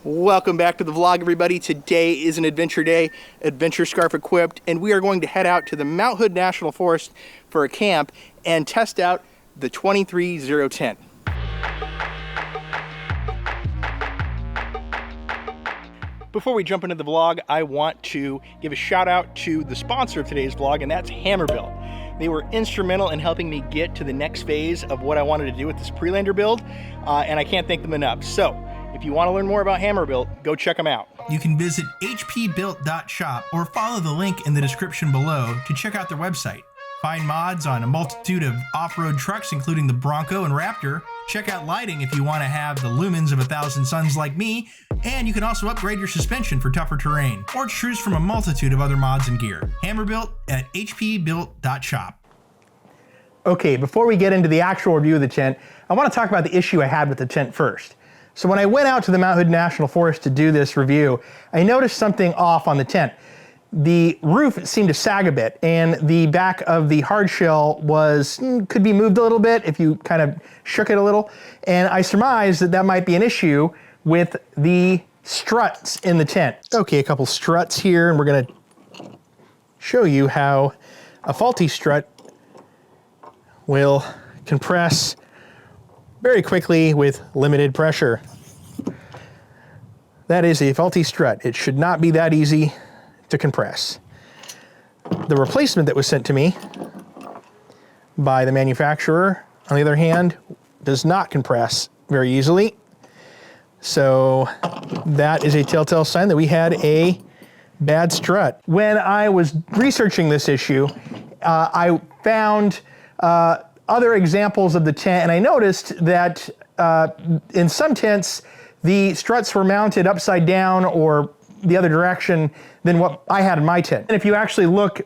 Welcome back to the vlog, everybody. Today is an adventure day, adventure scarf equipped, and we are going to head out to the Mount Hood National Forest for a camp and test out the 23ZERO tent. Before we jump into the vlog, I want to give a shout out to the sponsor of today's vlog, and that's Hammerbuilt. They were instrumental in helping me get to the next phase of what I wanted to do with this Prelander build, and I can't thank them enough. So, if you want to learn more about Hammerbuilt, go check them out. You can visit hpbuilt.shop or follow the link in the description below to check out their website. Find mods on a multitude of off-road trucks, including the Bronco and Raptor. Check out lighting if you want to have the lumens of 1,000 suns like me. And you can also upgrade your suspension for tougher terrain, or choose from a multitude of other mods and gear. Hammerbuilt at hpbuilt.shop. Okay, before we get into the actual review of the tent, I want to talk about the issue I had with the tent first. So when I went out to the Mount Hood National Forest to do this review, I noticed something off on the tent. The roof seemed to sag a bit, and the back of the hard shell could be moved a little bit if you kind of shook it a little. And I surmised that that might be an issue with the struts in the tent. Okay, a couple struts here, and we're gonna show you how a faulty strut will compress very quickly with limited pressure. That is a faulty strut. It should not be that easy to compress. The replacement that was sent to me by the manufacturer, on the other hand, does not compress very easily. So that is a telltale sign that we had a bad strut. When I was researching this issue, I found other examples of the tent, and I noticed that in some tents, the struts were mounted upside down or the other direction than what I had in my tent. And if you actually look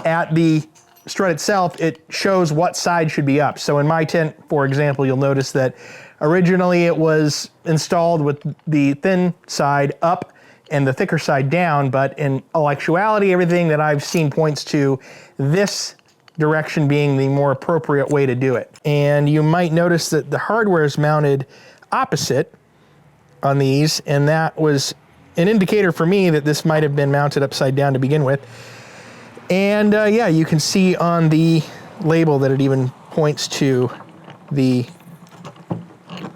at the strut itself, it shows what side should be up. So in my tent, for example, you'll notice that originally it was installed with the thin side up and the thicker side down, but in all actuality, everything that I've seen points to this direction being the more appropriate way to do it. And you might notice that the hardware is mounted opposite on these, and that was an indicator for me that this might have been mounted upside down to begin with. And yeah, you can see on the label that it even points to the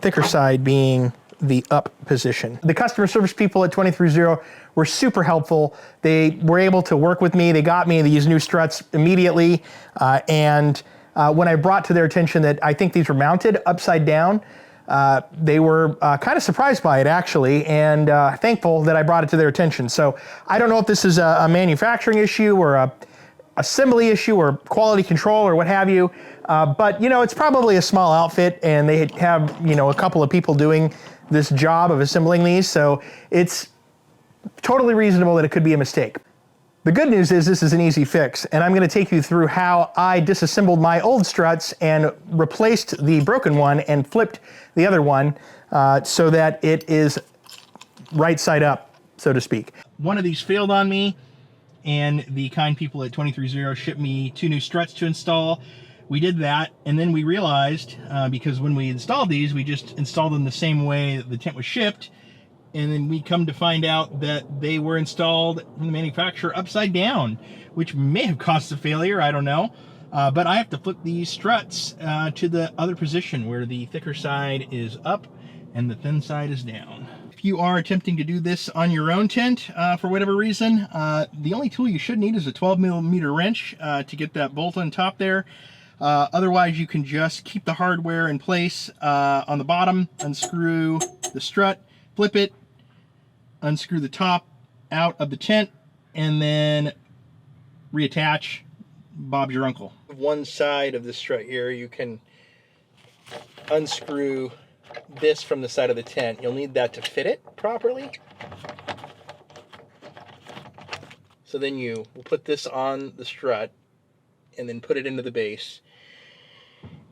thicker side being the up position. The customer service people at 23ZERO were super helpful. They were able to work with me. They got me these new struts immediately. And when I brought to their attention that I think these were mounted upside down, they were kind of surprised by it, actually, and thankful that I brought it to their attention. So I don't know if this is a manufacturing issue or a assembly issue or quality control or what have you, but you know, it's probably a small outfit, and they have, you know, a couple of people doing this job of assembling these, so it's totally reasonable that it could be a mistake. The good news is this is an easy fix, and I'm going to take you through how I disassembled my old struts and replaced the broken one and flipped the other one so that it is right side up, so to speak. One of these failed on me, and the kind people at 23ZERO shipped me 2 new struts to install. We did that, and then we realized, because when we installed these, we just installed them the same way that the tent was shipped, and then we come to find out that they were installed from the manufacturer upside down, which may have caused a failure, I don't know. But I have to flip these struts to the other position where the thicker side is up and the thin side is down. If you are attempting to do this on your own tent for whatever reason, the only tool you should need is a 12mm wrench to get that bolt on top there. Otherwise, you can just keep the hardware in place on the bottom, unscrew the strut, flip it, unscrew the top out of the tent, and then reattach. Bob's your uncle. One side of the strut here, you can unscrew this from the side of the tent. You'll need that to fit it properly. So then you will put this on the strut and then put it into the base,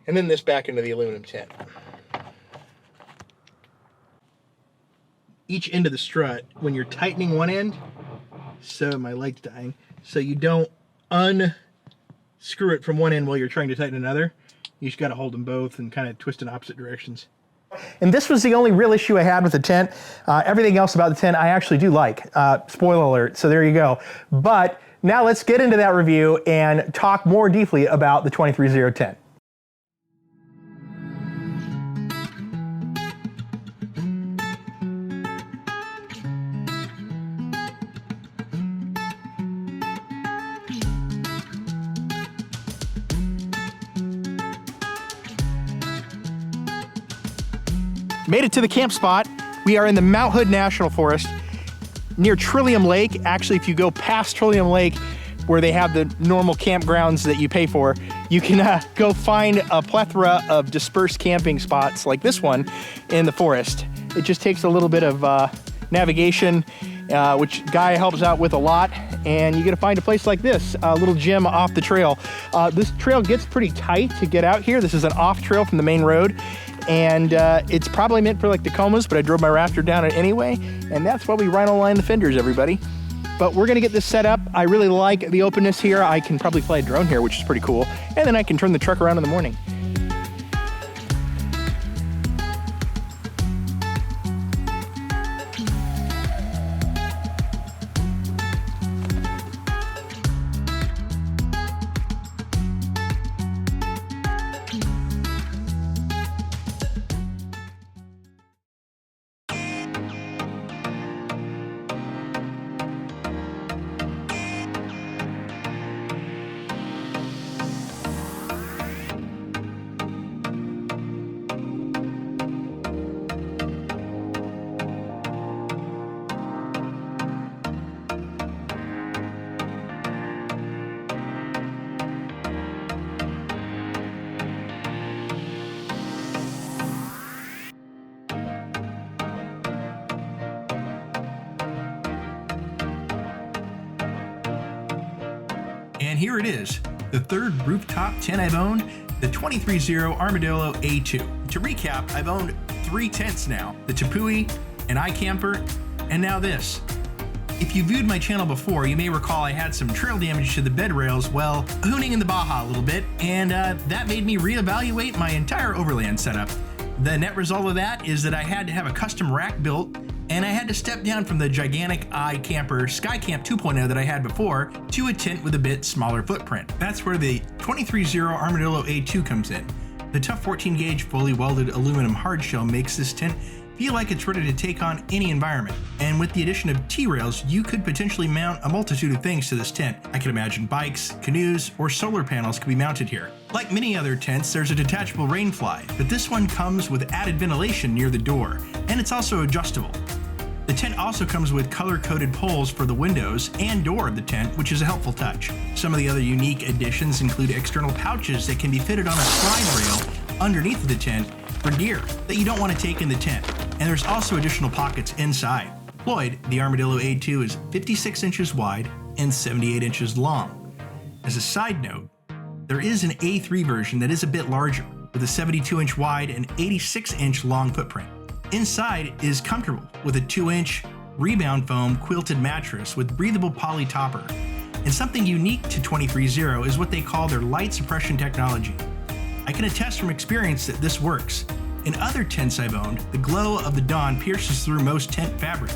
and then this back into the aluminum tent. Each end of the strut, when you're tightening one end, so my light's dying, so you don't unscrew it from one end while you're trying to tighten another. You just got to hold them both and kind of twist in opposite directions. And this was the only real issue I had with the tent. Everything else about the tent I actually do like. Spoiler alert, so there you go. But now let's get into that review and talk more deeply about the 23ZERO tent. Made it to the camp spot. We are in the Mount Hood National Forest near Trillium Lake. Actually, if you go past Trillium Lake, where they have the normal campgrounds that you pay for, you can go find a plethora of dispersed camping spots like this one in the forest. It just takes a little bit of navigation, which Guy helps out with a lot, and you get to find a place like this, a little gym off the trail. This trail gets pretty tight to get out here. This is an off trail from the main road, and it's probably meant for like Tacomas, but I drove my Raptor down it anyway, and that's why we rhino line the fenders, everybody. But we're gonna get this set up. I really like the openness here. I can probably fly a drone here, which is pretty cool, and then I can turn the truck around in the morning. And here it is, the third rooftop tent I've owned, the 23ZERO Armadillo A2. To recap, I've owned 3 tents now, the Tepui, an iCamper, and now this. If you viewed my channel before, you may recall I had some trail damage to the bed rails while hooning in the Baja a little bit, and that made me reevaluate my entire overland setup. The net result of that is that I had to have a custom rack built, and I had to step down from the gigantic iCamper Skycamp 2.0 that I had before to a tent with a bit smaller footprint. That's where the 23ZERO Armadillo A2 comes in. The tough 14 gauge fully welded aluminum hardshell makes this tent feel like it's ready to take on any environment. And with the addition of T-rails, you could potentially mount a multitude of things to this tent. I can imagine bikes, canoes, or solar panels could be mounted here. Like many other tents, there's a detachable rain fly, but this one comes with added ventilation near the door, and it's also adjustable. The tent also comes with color-coded poles for the windows and door of the tent, which is a helpful touch. Some of the other unique additions include external pouches that can be fitted on a slide rail underneath the tent for gear that you don't want to take in the tent. And there's also additional pockets inside. Deployed, the Armadillo A2 is 56 inches wide and 78 inches long. As a side note, there is an A3 version that is a bit larger, with a 72-inch wide and 86-inch long footprint. Inside is comfortable with a 2-inch rebound foam quilted mattress with breathable poly topper. And something unique to 23ZERO is what they call their light suppression technology. I can attest from experience that this works. In other tents I've owned, the glow of the dawn pierces through most tent fabric,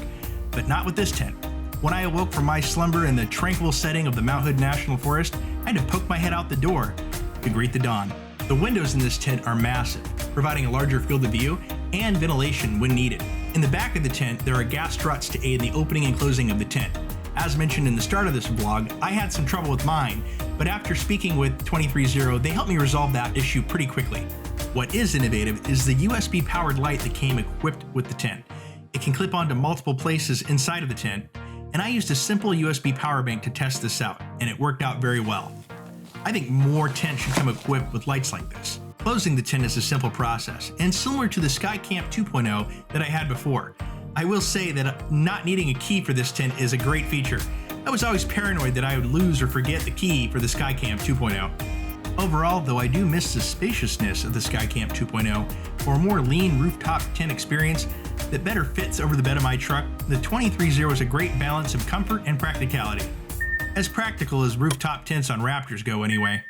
but not with this tent. When I awoke from my slumber in the tranquil setting of the Mount Hood National Forest, I had to poke my head out the door to greet the dawn. The windows in this tent are massive, providing a larger field of view and ventilation when needed. In the back of the tent, there are gas struts to aid in the opening and closing of the tent. As mentioned in the start of this vlog, I had some trouble with mine, but after speaking with 23ZERO, they helped me resolve that issue pretty quickly. What is innovative is the USB-powered light that came equipped with the tent. It can clip onto multiple places inside of the tent, and I used a simple USB power bank to test this out, and it worked out very well. I think more tents should come equipped with lights like this. Closing the tent is a simple process, and similar to the Skycamp 2.0 that I had before. I will say that not needing a key for this tent is a great feature. I was always paranoid that I would lose or forget the key for the Skycamp 2.0. Overall, though I do miss the spaciousness of the Skycamp 2.0 for a more lean rooftop tent experience that better fits over the bed of my truck, the 23ZERO is a great balance of comfort and practicality. As practical as rooftop tents on Raptors go anyway.